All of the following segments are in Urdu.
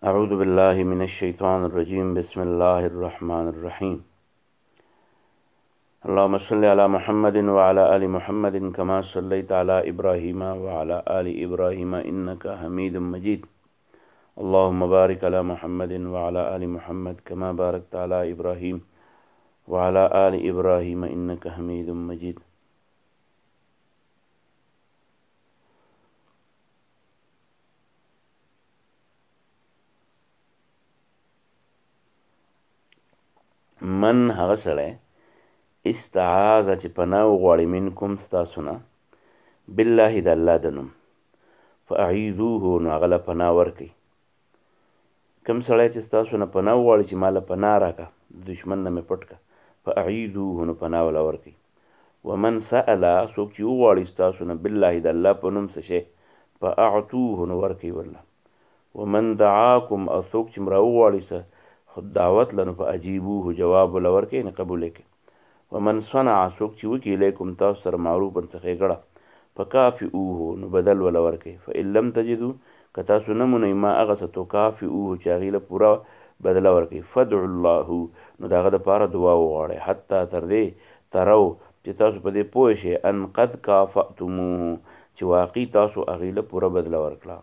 اعوذ باللہ من الشیطان الرجیم بسم اللہ الرحمن الرحیم اللہم صلی علی محمد وعلی آل محمد کما صلیت علی ابراہیم وعلی آل ابراہیم انک حمید مجید اللہم بارک علی محمد وعلی آل محمد کما بارکت علی ابراہیم وعلی آل ابراہیم انک حمید مجید۔ من هغه سړی استعاذ چې پناه وغواړي منکم ستاسو نه بالله د الله د نوم فاعیذوه نو هغه له پناه ورکوي. کوم سړی چې ستاسو نه پناه وغواړي چې ما له پناه راکړه د دشمن نه مې پټ کړه فاعیذوه نو پناه وله ورکوي. ومن سأله څوک چې وغواړي ستاسو نه بالله د الله په نوم څه شی فاعطوه نو ورکوي ورله. ومن دعاکم او څوک چې مې راوغواړي څه خود دعوت لنو فاجیبوه جواب وله ورکوي نه قبول یې کړي. ومن صنع څوک چې وکړي الیکم تاسو سره معروفا څه ښېګړه فکافئوه نو بدل وله ورکوي. فان لم تجدو که تاسو نه مومئ ما هغه څه تکافئوه چې هغې له پوره بدله ورکوي فادعوا الله نو د هغه دپاره دعا وغواړئ حتی تر دې ترو چې تاسو په دې پوه شئ ان قد کافأتموه چې واقعي تاسو هغې له پوره بدله ورکړه.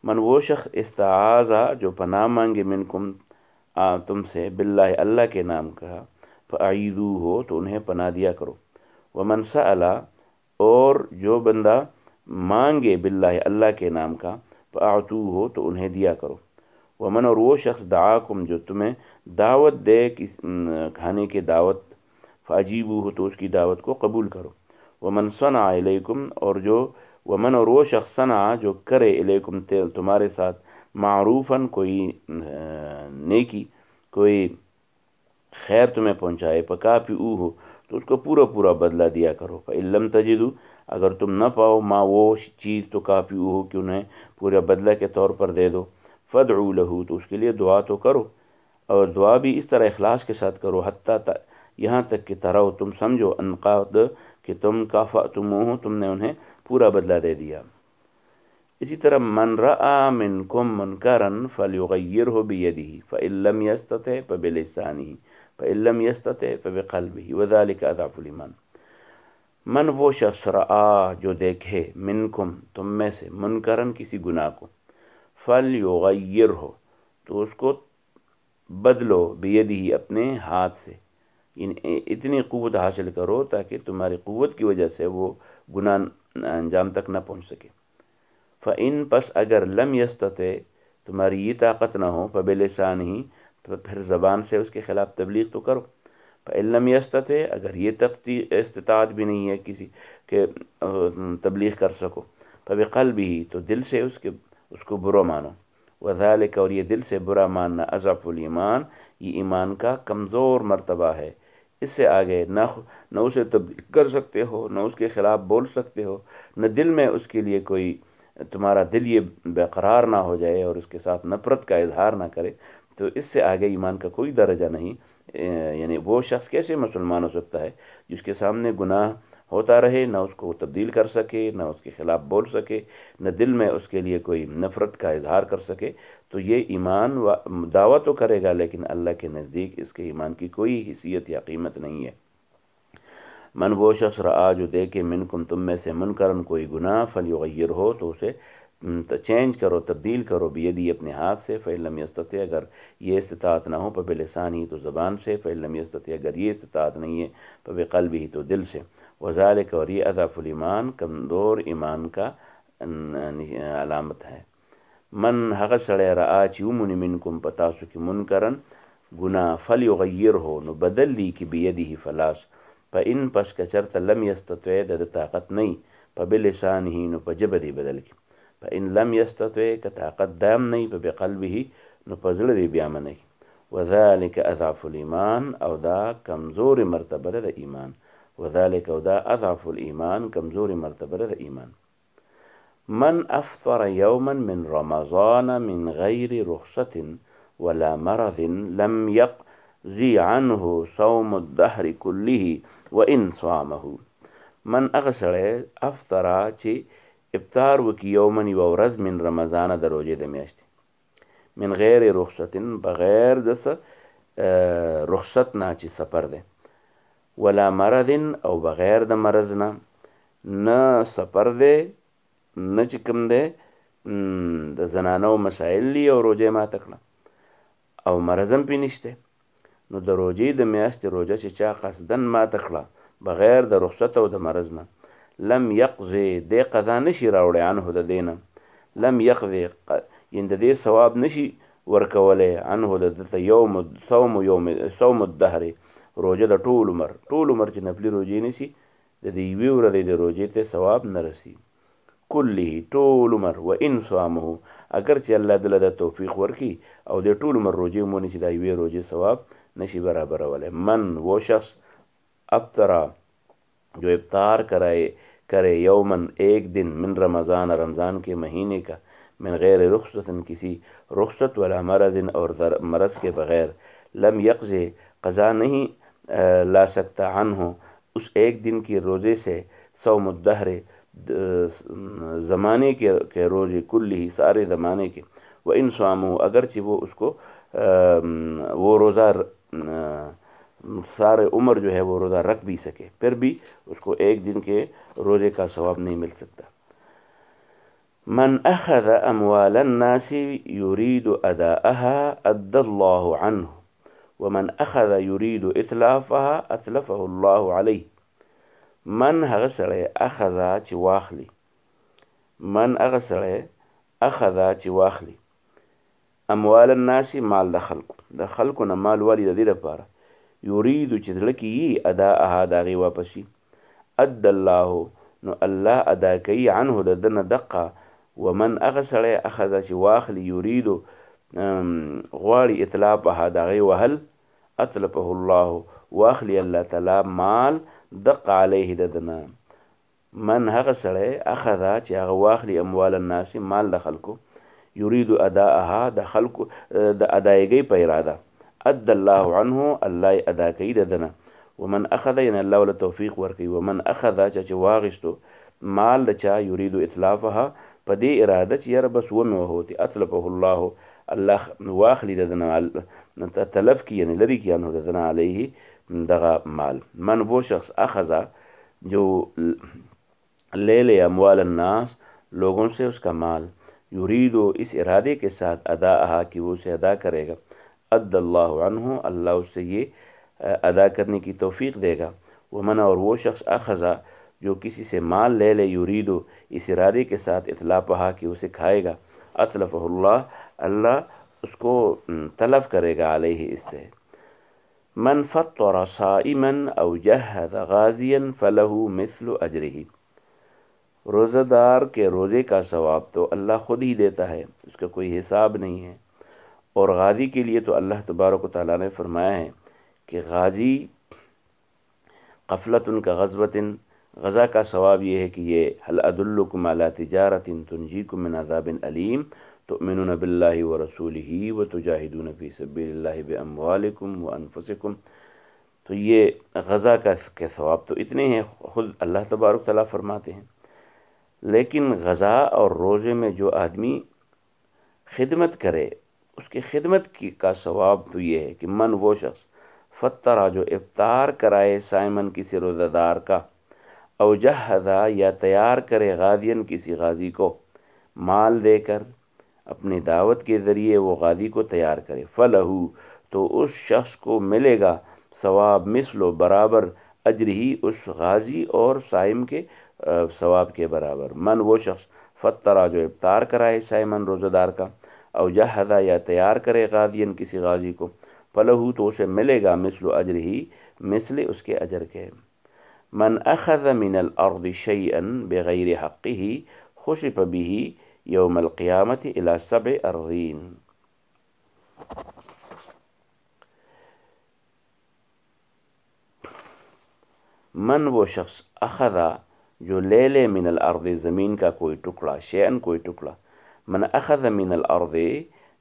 من وہ شخص استعاذہ جو پناہ مانگے منکم تم سے باللہ اللہ کے نام کا فاعیذوہ ہو تو انہیں پناہ دیا کرو. ومن سألا اور جو بندہ مانگے باللہ اللہ کے نام کا فاعطوہ ہو تو انہیں دیا کرو. ومن اور وہ شخص دعاکم جو تمہیں دعوت دے کھانے کے دعوت فاجیبوہ ہو تو اس کی دعوت کو قبول کرو. ومن صنع الیکم اور جو ومن اور وہ شخص صنع جو کرے الیکم تمہارے ساتھ معروفاً کوئی نیکی کوئی خیر تمہیں پہنچائے فکافئوہ ہو تو اس کو پورا پورا بدلہ دیا کرو. فإن لم تجدو اگر تم نہ پاؤ ما وہ چیز تو کافئوہ ہو کہ انہیں پورا بدلہ کے طور پر دے دو فادعوا لہ تو اس کے لیے دعا تو کرو اور دعا بھی اس طرح اخلاص کے ساتھ کرو حتیٰ یہاں تک کہ ترو تم سمجھو ان قد کہ تم کافأتموہ تم نے انہیں پورا بدلہ دے دیا. اسی طرح من رأى منکم منکرا فلیغیرہ بیدہ فإن لم یستطع فبلسانہ فإن لم یستطع فبقلبہ وذلک اضعف الایمان. من وہ شخص رأى جو دیکھے منکم تم میں سے منکرن کسی گناہ کو فلیغیرہ تو اس کو بدلو بیدہ اپنے ہاتھ سے، یعنی اتنی قوت حاصل کرو تاکہ تمہاری قوت کی وجہ سے وہ گناہ انجام تک نہ پہنچ سکے. فإن پس اگر لم یستطع تمہاری یہ طاقت نہ ہو فبلسانہ تو پھر زبان سے اس کے خلاف تبلیغ تو کرو. فإن لم یستطع اگر یہ استطاعت بھی نہیں ہے کسی کہ تبلیغ کر سکو فبقلبہ تو دل سے اس کو برا مانو. وذالک اور یہ دل سے برا ماننا اضعف الایمان یہ ایمان کا کمزور مرتبہ ہے. اس سے آگے نہ اسے تبلیغ کر سکتے ہو نہ اس کے خلاف بول سکتے ہو نہ دل میں اس کے لیے کوئی تمہارا دل یہ بیقرار نہ ہو جائے اور اس کے ساتھ نفرت کا اظہار نہ کرے تو اس سے آگے ایمان کا کوئی درجہ نہیں. یعنی وہ شخص کیسے مسلمان ہو سکتا ہے جس کے سامنے گناہ ہوتا رہے نہ اس کو تبدیل کر سکے نہ اس کے خلاف بول سکے نہ دل میں اس کے لیے کوئی نفرت کا اظہار کر سکے تو یہ ایمان دعویٰ تو کرے گا لیکن اللہ کے نزدیک اس کے ایمان کی کوئی حیثیت یا قیمت نہیں ہے. من وہ شخص رآ جو دیکھے منکم تم میں سے منکرن کوئی گناہ فلیغیر ہو تو اسے چینج کرو تبدیل کرو بیدی اپنے ہاتھ سے. فإن لم یستطع اگر یہ استطاعت نہ ہو فبلسانہ تو زبان سے. فإن لم یستطع اگر یہ استطاعت نہیں ہے فبقلبہ تو دل سے. وذالک اور یہ اضعف الایمان کمزور ایمان کا علامت ہے. من هغه سړی رآ چې ومونی منکم په تاسو کې منکرن گناہ فلیغیر ہو نو بدل لی کی بیدی فلاس. فإن پس کچرت لم یستطع د طاقت نہیں فبلسانہ نو په ژبه دی بدل کی. فإن لم یستطع که طاقت دام نہیں فبقلبہ نو په زړه دی بیا منی. وذالک اضعف الایمان او دا کمزور مرتبه د ایمان. وذالک او دا اضعف الایمان کمزور مرتبه د ایمان. من افطر یوما من رمضان من غیر رخصت ولا مرض لم یقضی عنه صوم الدهر كله وان صامه. من هغه سړی افطر چې افطار وکي یومن یوه ورځ من رمضان د روژې د میاشتې من غیر رخصت بغیر دس رخصت نه چې سفر دی، ولا مرض او بغیر د مرض نه سفر دی نه چې کوم دی د زنانو مسائل دي او روجه ماته کړه او مرض هم پې نشته، نو د روجې د میاشتې روجه چې چا قصدن ماته کړه بغیر د رخصت او د مرض نه، لم یقضي دی قضا نشي راوړی عنه د دې نه، لم یقضي یعنې د دې ثواب نشي ورکولی عنه د ده ته صوم الدهر روجه د ټول عمر چې نفلي روجې نیسي د دې یوې ورځې د روجې ته ثواب نه رسي کله ټول عمر، و ان صامه اگر چې الله دله د توفیق ورکي او د ټول عمر روجې مونیسي دا یوې روجې ثواب نشي برابرولی. من وہ شخص افطرا جو افطار کرے یومن ایک دن من رمضان رمضان کے مہینے کا، من غیر رخصت کسی رخصت ولا مرض اور مرض کے بغیر، لم یقضی قضا نہیں لا سکتا عنہ اس ایک دن کی روزے سے صوم الدہر زمانے کے روزے کل ہی سارے زمانے کے، وہ ان صامو اگرچہ وہ اس کو وہ روزہ سارے عمر جو ہے وہ روزہ رکھ بھی سکے پھر بھی اس کو ایک دن کے روزے کا ثواب نہیں مل سکتا. من اخذ اموال الناس يريد اداءها ادى الله عنه ومن اخذ يريد اتلافها اتلفه الله عليه. من هغه سړی اخذا چې واخلي، من هغه سړی اخذا چې واخلي اموال الناس مال د خلکو نه مال والی د دې لپاره یرید چې زړه کې یي اداءها د هغې واپسي، ادى الله نو الله ادا کوي عنه د ده نه دقه، ومن هغه سړی اخذه چې واخلي یریدو غواړي اتلافها د هغې وهل، اتلفه الله واخلي الله تعالی مال دقه علیه د ده نه. من هغه سړی اخذه چې هغه واخلي اموال الناس مال د خلکو یریدو اداءها د خلکو د ادایګۍ په اراده، اد الله عنه الله ادا کوي د ده نه، ومن اخذ یعنی الله ولا توفیق ورکوي، ومن اخذ چې واغشتو مال د چا یریدو اتلافها په دې اراده چې یاره بس ومې وهوتي، اتلفه الله الله واخلي د ده نه تلف کی یعنی لري کی عنه د ده نه علیه دغه مال. من وہ شخص اخذا جو لے لے اموال الناس لوگوں سے اس کا مال، یریدو اس ارادے کے ساتھ اداءها کہ وہ اسے ادا کرے گا، اد اللہ عنہ اللہ اس سے یہ ادا کرنے کی توفیق دے گا. ومن اور وہ شخص اخذا جو کسی سے مال لے لے یریدو اس ارادے کے ساتھ اتلافها کہ اسے کھائے گا، اتلفہ اللہ اللہ اس کو تلف کرے گا علیہ اس سے. من فطر صائما او جہد غازیا فلہ مثل اجرہ. روزہ دار کے روزے کا ثواب تو اللہ خود ہی دیتا ہے، اس کا کوئی حساب نہیں ہے، اور غازی کے لیے تو اللہ تبارک و تعالیٰ نے فرمایا ہے کہ غازی قفلۃ کا غزوۃ، غزہ کا ثواب یہ ہے کہ یہ هل ادلکم علی تجارۃ تنجیکم من عذاب علیم تؤمنون باللہ ورسولہ وتجاہدون فی سبیل اللہ باموالکم وانفسکم. تو یہ غزہ کا ثواب تو اتنے ہیں خود اللہ تبارک تعالیٰ فرماتے ہیں، لیکن غزہ اور روزے میں جو آدمی خدمت کرے اس کی خدمت کا ثواب تو یہ ہے کہ من وہ شخص فطرہ جو افطار کرائے سائمن کسی روزہ دار کا، او جہدا یا تیار کرے غازین کسی غازی کو، مال دے کر اپنی دعوت کے ذریعے وہ غازی کو تیار کرے، فلہو تو اس شخص کو ملے گا ثواب مثل و برابر اجرہی اس غازی اور سائم کے ثواب کے برابر. من وہ شخص فطرہ جو افطار کرائے سائمن روزہ دار کا، او جہدا یا تیار کرے غازین کسی غازی کو، فلہو تو اسے ملے گا مثل اجرہی مثل اس کے اجر کے. من اخذ من الارض شیئا بغیر حقہ خسف به یوم القیامت الی 7 ارضین. من وہ شخص اخذا جو لے لے من الارض زمین کا کوئی ٹکڑا، شیئن کوئی ٹکڑا، من اخذ من الارض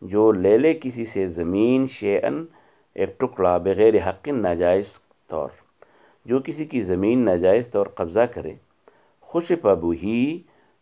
جو لے لے کسی سے زمین، شیئن ایک ٹکڑا، بغیر حق ناجائز طور، جو کسی کی زمین ناجائز طور قبضہ کرے، خسف به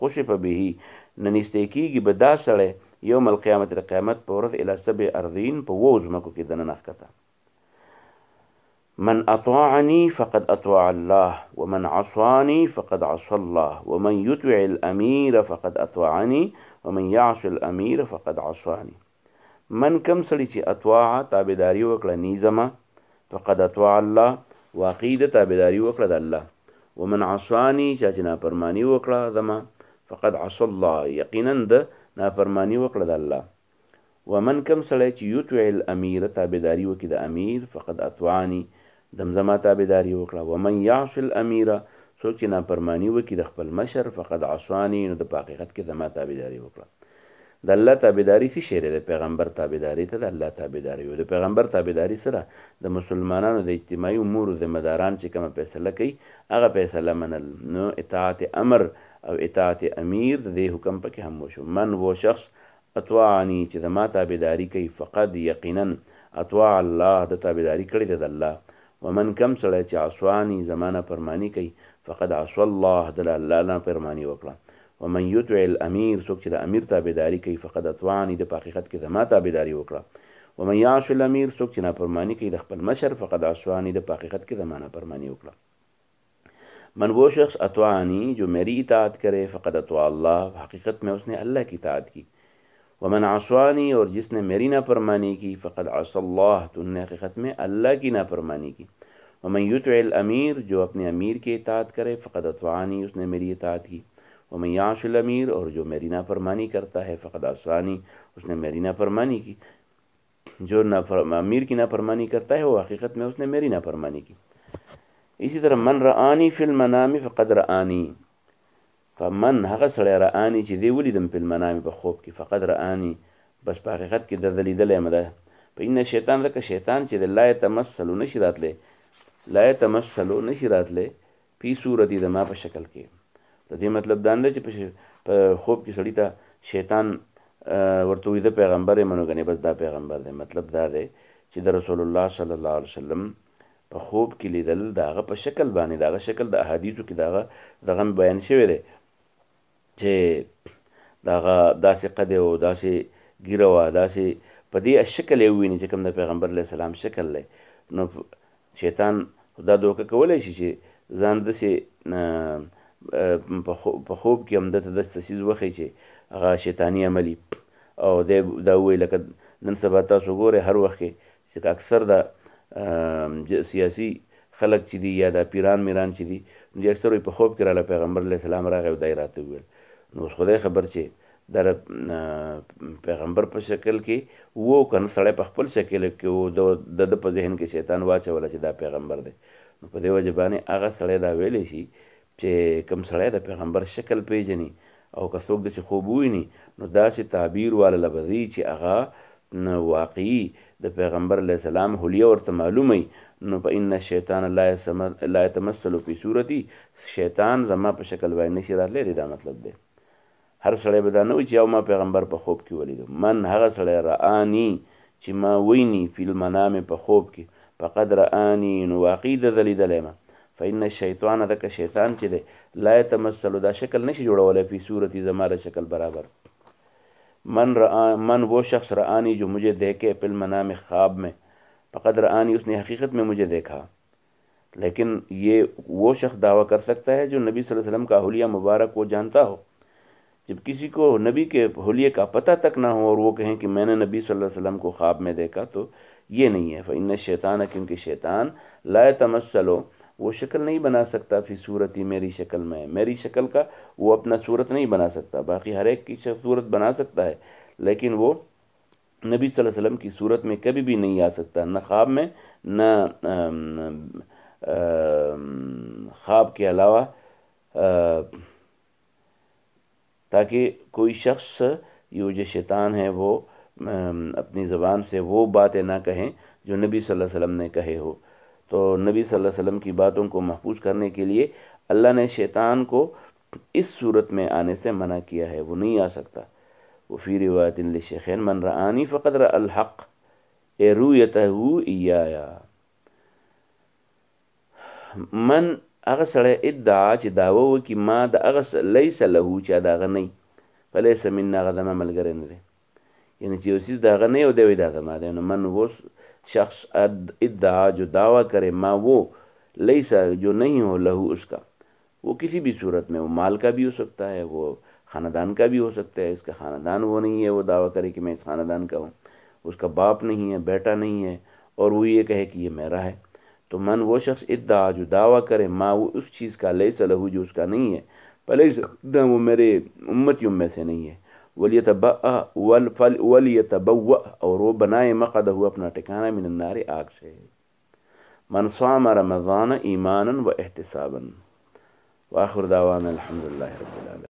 خشف به ننسته کیږي به دا سړی یوم القیامت د قیامت په ورځ الی سبع ارضین په وو ځمکو کې دننه ښکته. من اطاعنی فقد اطاع الله ومن عصاني فقد عصى الله ومن يطع الامير فقد اطاعني ومن يعص الامير فقد عصاني. من کم سړي چې اطاع تابعداري وکړه نیزما، فقد اطاع الله واقعي د تابعداري وکړه د الله، ومن عصاني چا چې نافرماني وکړه زما، فقد عصى الله یقینا د نافرماني وکړه د الله. ومن کم سړی چې یطع الامیر تابعداري وکړي د امیر، فقد اطاعني دمزما تابعداري وکړه. ومن يعص الامیر څوک چې نافرماني وکړي د خپل مشر، فقد عصاني نو د حقیقت کې زما تابعداري وکړه. د الله تابعداري څه شی دی؟ د پیغمبر تابعداري ته د الله تابعداري وي. د پیغمبر تابعداري سره د مسلمانانو د اجتماعي امور ذمہ داران چې کومه فیصله کوي هغه فیصله منل، نو اطاعت امر او اطاعت امیر د دې حکم پکې هم وشو. من وہ شخص اطاعنی چې د ما تابعداري کوي، فقد یقینا اطاع الله د تابعداري کړې ده د الله. ومن کم سړی چې عصوانی زمانه فرمانی کوي، فقد عصى الله د الله نه فرمانی وکړه. ومن يطع الامیر څوک چې د امیر تابعداري کوي، فقد اطاعني د حقیقت کې د ما تابعداري وکړه. ومن يعص الامیر څوک چې نافرمانی کوي د خپل مشر، فقد عصاني د حقیقت کې د ما نافرمانی وکړه. من وہ شخص اطاعنی جو میری اطاعت کرے، فقد اطاع اللہ حقیقت میں اس نے اللہ کی اطاعت کی. ومن عصانی اور جس نے میری نافرمانی کی، فقد عصى اللہ تو نے حقیقت میں اللہ کی نافرمانی کی. ومن يطع الامیر جو اپنے امیر کی اطاعت کرے، فقد اطاعنی اس نے میری اطاعت کی. ومن يعص الامیر اور جو میری نافرمانی کرتا ہے، فقد عصانی اس نے میری نافرمانی کی. جو امیر کی نافرمانی کرتا ہے وہ حقیقت میں اس نے میری نافرمانی کی. اسی طرح من رآنی فی المنام فقد رآنی، فمن هغه سړی رآنی چې دی ولیدم فی المنام په خوب کې، فقد رآنی بس په حقیقت کې د لیدلی یم ده. فإن شیطان لکه شیطان چې د لا یتمثلو نشي راتلی، لا یتمثلو نشي راتلی فی صورتی د ما په شکل کې. د دې مطلب دا نه چې په خوب کې سړي ته شیطان ورته وي د پیغمبر یې منو ګنې بس دا پیغمبر دی. مطلب دا دی چې د رسول الله صلی الله علیه وسلم په خوب کې لیدل د هغه په شکل باندې، د هغه شکل د احادیثو کې دغه بیان شوی دی چې د هغه داسې قد او داسې ګیره وه، داسې په دې شکل یې وویني چې کوم د پیغمبر علیه السلام شکل دی. نو شیطان دا دوکه کولی شي چې ځان داسې په خوب کې هم دته داسې څیز وښیي چې هغه شیطاني عملي، او دی دا ووایي لکه نن سبا تاسو ګورئ هر وخت کې چې اکثر د سیاسي خلک چې دي یا د پیران میران چې دي، نو دي اکثر په خوب کې راله پیغمبر علیه السلام راغی او دی راته وویل. نو اوس خدای خبر چې د پیغمبر په شکل کې وو که نه سړی په خپل شکل کې وو، د په ذهن کې شیطان واچوله چې دا پیغمبر دی. نو په دې وجه باندې هغه سړی دا ویلی شي چې کوم سړی د پیغمبر شکل پیژني او که څوک داسې خوب وویني، نو داسې تعبیر والا لفظي چې هغه واقعي د پیغمبر علیه السلام حلیه ورته معلومه، نو فإن الشیطان لا یتمثل فی صورتی، شیطان زما په شکل باندې نشي راتلی دی. دا مطلب دی هر سړی به دا نه وایي چې یو ما پیغمبر په خوب کې ولیدم. من هغه سړی رآني چې ما ویني فی المنام په خوب کې، فقد رآني نو واقعي د ده لیدلی یم. فإن الشیطان ځکه شیطان چې دی لا یتمثل دا شکل نشي جوړولی فی صورتی زما د شکل برابر. من وہ شخص رآنی جو مجھے دیکھے فی المنام خواب میں، فقد رآنی اس نے حقیقت میں مجھے دیکھا. لیکن یہ وہ شخص دعویٰ کر سکتا ہے جو نبی صلی اللہ علیہ وسلم کا حلیہ مبارک وہ جانتا ہو. جب کسی کو نبی کے حلیے کا پتہ تک نہ ہو اور وہ کہیں کہ میں نے نبی صلی اللہ علیہ وسلم کو خواب میں دیکھا، تو یہ نہیں ہے. فإن الشیطان کیونکہ شیطان لا یتمثل وہ شکل نہیں بنا سکتا فی صورتی میری شکل میں، میری شکل کا وہ اپنا صورت نہیں بنا سکتا. باقی ہر ایک کی صورت بنا سکتا ہے، لیکن وہ نبی صلی اللہ علیہ وسلم کی صورت میں کبھی بھی نہیں آ سکتا، نہ خواب میں نہ خواب کے علاوہ تاکہ کوئی شخص یہ جو شیطان ہے وہ اپنی زبان سے وہ باتیں نہ کہیں جو نبی صلی اللہ علیہ وسلم نے کہے ہو۔ تو نبی صلی اللہ علیہ وسلم کی باتوں کو محفوظ کرنے کے لیے اللہ نے شیطان کو اس صورت میں آنے سے منع کیا ہے، وہ نہیں آ سکتا۔ وہ فی روایت للشیخین من رآنی فقد رأى الحق اے رؤیتہ ایایا، من هغه سړی ادعا چې دعوه وکړي ما د هغه لیس له چې د هغه نه فلیس منا، هغه زما ملګری نه دی، یعنی چې یو چیز د هغه نه او دی وایي دا زما دی، نو من وہ شخص ادعا جو دعویٰ کرے ما وہ لیسا جو نہیں ہو لہو اس کا، وہ کسی بھی صورت میں، وہ مال کا بھی ہو سکتا ہے، وہ خاندان کا بھی ہو سکتا ہے، اس کا خاندان وہ نہیں ہے، وہ دعویٰ کرے کہ میں اس خاندان کا ہوں، اس کا باپ نہیں ہے، بیٹا نہیں ہے، اور وہ یہ کہے کہ یہ میرا ہے، تو من وہ شخص ادعا جو دعویٰ کرے ما وہ اس چیز کا لیس لہو جو اس کا نہیں ہے، فلیس وہ میرے امتیوں میں سے نہیں ہے، ولیتبوأ اور وہ بنائے مقعدہ اپنا ٹھکانہ من النار آگ سے، من صام رمضان ایمانا و احتسابا۔ وآخر دعوانا الحمدللہ رب العالمین۔